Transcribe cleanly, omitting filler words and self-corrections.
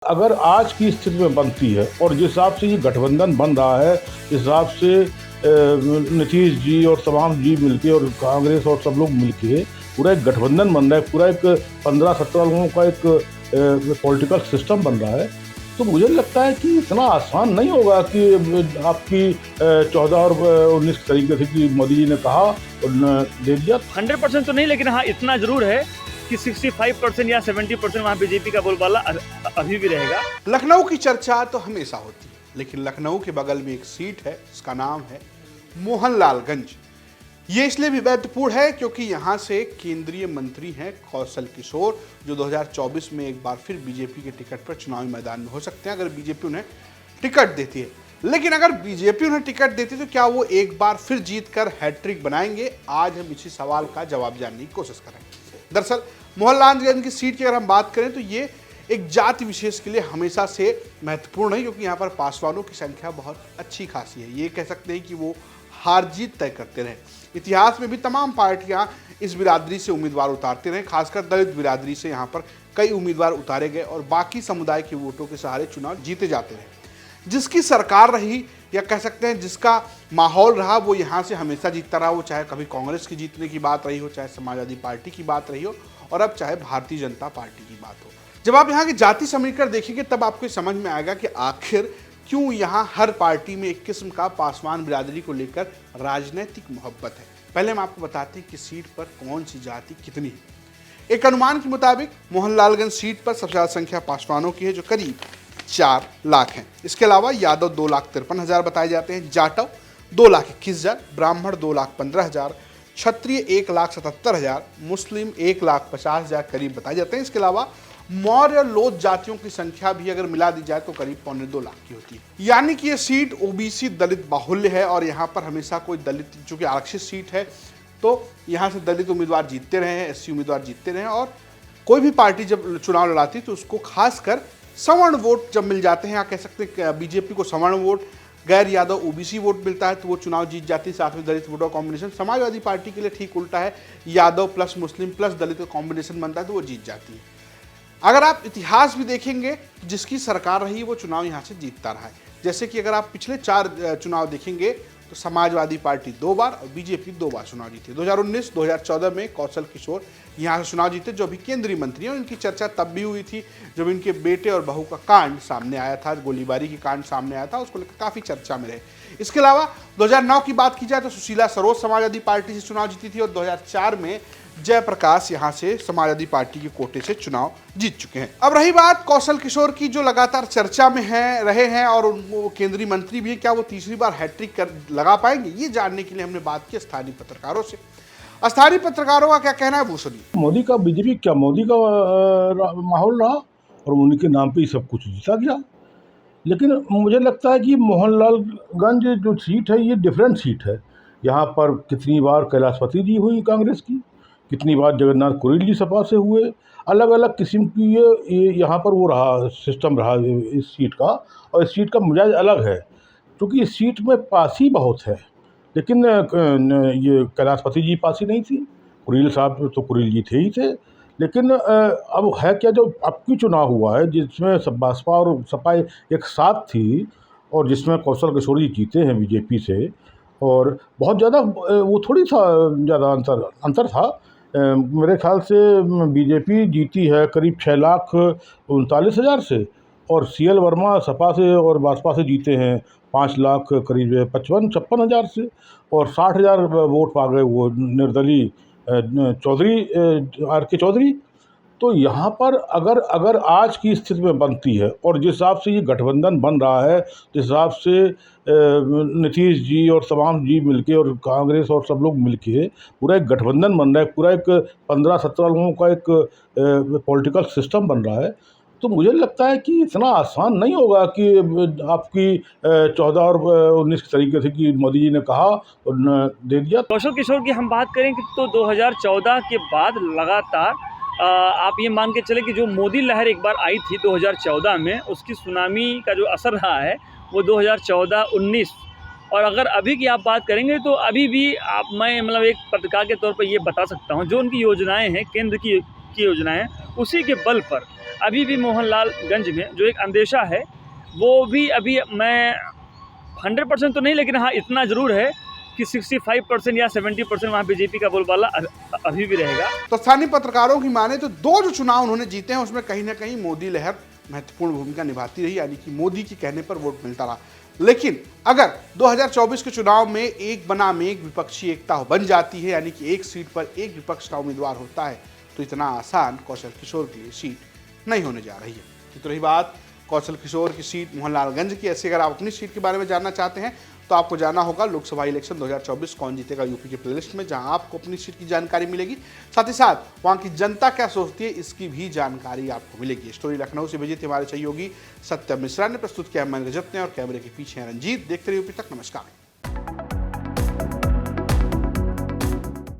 अगर आज की स्थिति में बनती है और जिस हिसाब से ये गठबंधन बन रहा है, जिस हिसाब से नीतीश जी और तमाम जी मिलके और कांग्रेस और सब लोग मिलके पूरा एक गठबंधन बन रहा है, पूरा एक 15-17 लोगों का एक पॉलिटिकल सिस्टम बन रहा है, तो मुझे लगता है कि इतना आसान नहीं होगा कि आपकी 14 और 19 तरीके से कि मोदी जी ने कहा और दे दिया। 100% तो नहीं, लेकिन हाँ इतना जरूर है कि 65% या 70% वहाँ बीजेपी का बोलबाला अभी भी रहेगा। लखनऊ की चर्चा तो हमेशा होती है, लेकिन लखनऊ के बगल में एक सीट है, इसका नाम है मोहनलालगंज। ये इसलिए भी महत्वपूर्ण है क्योंकि यहाँ से केंद्रीय मंत्री हैं कौशल किशोर, जो 2024 में एक बार फिर बीजेपी के टिकट पर चुनावी मैदान में हो सकते हैं अगर बीजेपी उन्हें टिकट देती है। लेकिन अगर बीजेपी उन्हें टिकट देती है तो क्या वो एक बार फिर जीतकर हैट्रिक बनाएंगे? आज हम इसी सवाल का जवाब जानने की कोशिश करेंगे। दरअसल मोहनलालगंज की सीट की अगर हम बात करें तो ये एक जाति विशेष के लिए हमेशा से महत्वपूर्ण है, क्योंकि यहाँ पर पासवानों की संख्या बहुत अच्छी खासी है। ये कह सकते हैं कि वो हार जीत तय करते रहे। इतिहास में भी तमाम पार्टियां इस बिरादरी से उम्मीदवार उतारते रहे, खासकर दलित बिरादरी से यहाँ पर कई उम्मीदवार उतारे गए और बाकी समुदाय के वोटों के सहारे चुनाव जीते जाते रहे। जिसकी सरकार रही या कह सकते हैं जिसका माहौल रहा वो यहाँ से हमेशा जीतता रहा। वो चाहे कभी कांग्रेस की जीतने की बात रही हो, चाहे समाजवादी पार्टी की बात रही हो और अब चाहे भारतीय जनता पार्टी की बात हो। जब आप यहाँ की जाति समीकरण देखेंगे तब आपको समझ में आएगा कि आखिर क्यों यहाँ हर पार्टी में एक किस्म का पासवान बिरादरी को लेकर राजनीतिक मोहब्बत है। पहले हम आपको बताते हैं कि सीट पर कौन सी जाति कितनी है। एक अनुमान के मुताबिक मोहनलालगंज सीट पर सबसे ज्यादा संख्या पासवानों की है, जो करीब 4 लाख हैं। इसके अलावा यादव 2,53,000 बताए जाते हैं, जाटव 2,21,000, ब्राह्मण 2,15,000, क्षत्रिय 1,77,000, मुस्लिम 1,50,000 करीब बताए जाते हैं। इसके अलावा मौर्य और लोथ जातियों की संख्या भी अगर मिला दी जाए तो करीब 2.25 लाख की होती है। यानी कि ये सीट ओबीसी दलित बाहुल्य है और यहाँ पर हमेशा कोई दलित, चूंकि आरक्षित सीट है तो यहाँ से दलित उम्मीदवार जीतते रहे हैं, एससी उम्मीदवार जीतते रहे हैं और कोई भी पार्टी जब चुनाव लड़ाती तो उसको खासकर सवर्ण वोट जब मिल जाते हैं, या कह सकते हैं बीजेपी को सवर्ण वोट, गैर यादव ओबीसी वोट मिलता है तो वो चुनाव जीत जाती है। साथ में दलित वोटों का कॉम्बिनेशन समाजवादी पार्टी के लिए ठीक उल्टा है, यादव प्लस मुस्लिम प्लस दलित का कॉम्बिनेशन बनता है तो वो जीत जाती है। अगर आप इतिहास भी देखेंगे तो जिसकी सरकार रही वो चुनाव यहाँ से जीतता रहा है। जैसे कि अगर आप पिछले 4 चुनाव देखेंगे तो समाजवादी पार्टी 2 बार और बीजेपी 2 बार चुनाव जीती। 2019, 2014 में कौशल किशोर यहाँ से चुनाव जीते, जो अभी केंद्रीय मंत्री हैं। इनकी चर्चा तब भी हुई थी जब इनके बेटे और बहू का कांड सामने आया था, गोलीबारी की कांड सामने आया था, उसको लेकर काफ़ी चर्चा में रहे। इसके अलावा 2009 की बात की जाए तो सुशीला सरोज समाजवादी पार्टी से चुनाव जीती थी और 2004 में जयप्रकाश यहाँ से समाजवादी पार्टी के कोटे से चुनाव जीत चुके हैं। अब रही बात कौशल किशोर की, जो लगातार चर्चा में रहे हैं और वो केंद्रीय मंत्री भी हैं, क्या वो तीसरी बार हैट्रिक लगा पाएंगे? ये जानने के लिए हमने बात की स्थानीय पत्रकारों से। स्थानीय पत्रकारों का क्या कहना है वो सुनिए। मोदी का बीजेपी क्या मोदी का माहौल रहा और उनके नाम पे ही सब कुछ जीता गया। लेकिन मुझे लगता है कि मोहनलालगंज जो सीट है ये डिफरेंट सीट है। यहाँ पर कितनी बार कैलाशपति जी हुई कांग्रेस की, कितनी बार जगन्नाथ कुरेल जी सपा से हुए, अलग अलग किस्म की ये यहाँ पर वो रहा सिस्टम रहा इस सीट का। और इस सीट का मिजाज अलग है क्योंकि इस सीट में पासी बहुत है, लेकिन ये कैलाशपति जी पासी नहीं थी, कुरेल साहब तो कुरेल जी थे ही थे। लेकिन अब है क्या, जो अब की चुनाव हुआ है जिसमें सब बसपा और सपा एक साथ थी और जिसमें कौशल किशोर जी जीते हैं बीजेपी से, और बहुत ज़्यादा वो थोड़ी सा ज़्यादा अंतर था। मेरे ख्याल से बीजेपी जीती है करीब 6,39,000 से और सीएल वर्मा सपा से और बसपा से जीते हैं 5 लाख करीब 55-56 हज़ार से और 60,000 वोट पा गए वो निर्दलीय चौधरी RK चौधरी। तो यहाँ पर अगर आज की स्थिति में बनती है और जिस हिसाब से ये गठबंधन बन रहा है, जिस हिसाब से नीतीश जी और तमाम जी मिलके और कांग्रेस और सब लोग मिलके पूरा एक गठबंधन बन रहा है, पूरा एक 15-17 लोगों का एक पॉलिटिकल सिस्टम बन रहा है, तो मुझे लगता है कि इतना आसान नहीं होगा कि आपकी 14 और 19 तरीके से कि मोदी जी ने कहा और दे दिया। कौशल किशोर की हम बात करें कि तो 2014 के बाद लगातार आप ये मान के चले कि जो मोदी लहर एक बार आई थी 2014 में, उसकी सुनामी का जो असर रहा है वो 2014-19। और अगर अभी की आप बात करेंगे तो अभी भी मैं मतलब एक पत्रकार के तौर पर ये बता सकता हूँ, जो उनकी योजनाएं हैं केंद्र की योजनाएं, उसी के बल पर अभी भी मोहनलालगंज में जो एक अंदेशा है वो भी अभी मैं 100% तो नहीं, लेकिन हाँ इतना ज़रूर है कि 65% या 70% वहाँ बीजेपी का बोलबाला अभी भी रहेगा। तो स्थानीय पत्रकारों की माने तो दो जो चुनाव उन्होंने जीते हैं उसमें कहीं ना कहीं मोदी लहर महत्वपूर्ण भूमिका निभाती रही, यानी कि मोदी के कहने पर वोट मिलता रहा। लेकिन अगर 2024 के चुनाव में एक बनाम एक विपक्षी एकता बन जाती है, यानी कि एक सीट पर एक विपक्ष का उम्मीदवार होता है, तो इतना आसान कौशल किशोर के लिए सीट नहीं होने जा रही है। तो रही बात कौशल किशोर की सीट मोहनलालगंज की, ऐसे अगर आप अपनी सीट के बारे में जानना चाहते हैं तो आपको जाना होगा लोकसभा इलेक्शन 2024 कौन जीतेगा यूपी के प्लेलिस्ट में, जहां आपको अपनी सीट की जानकारी मिलेगी। साथ ही साथ वहां की जनता क्या सोचती है इसकी भी जानकारी आपको मिलेगी। स्टोरी लखनऊ से भेजी थी हमारे सहयोगी सत्यम मिश्रा ने, प्रस्तुत किया मैं रजत ने, और कैमरे के पीछे रंजीत। देखते रहिए यूपी तक। नमस्कार।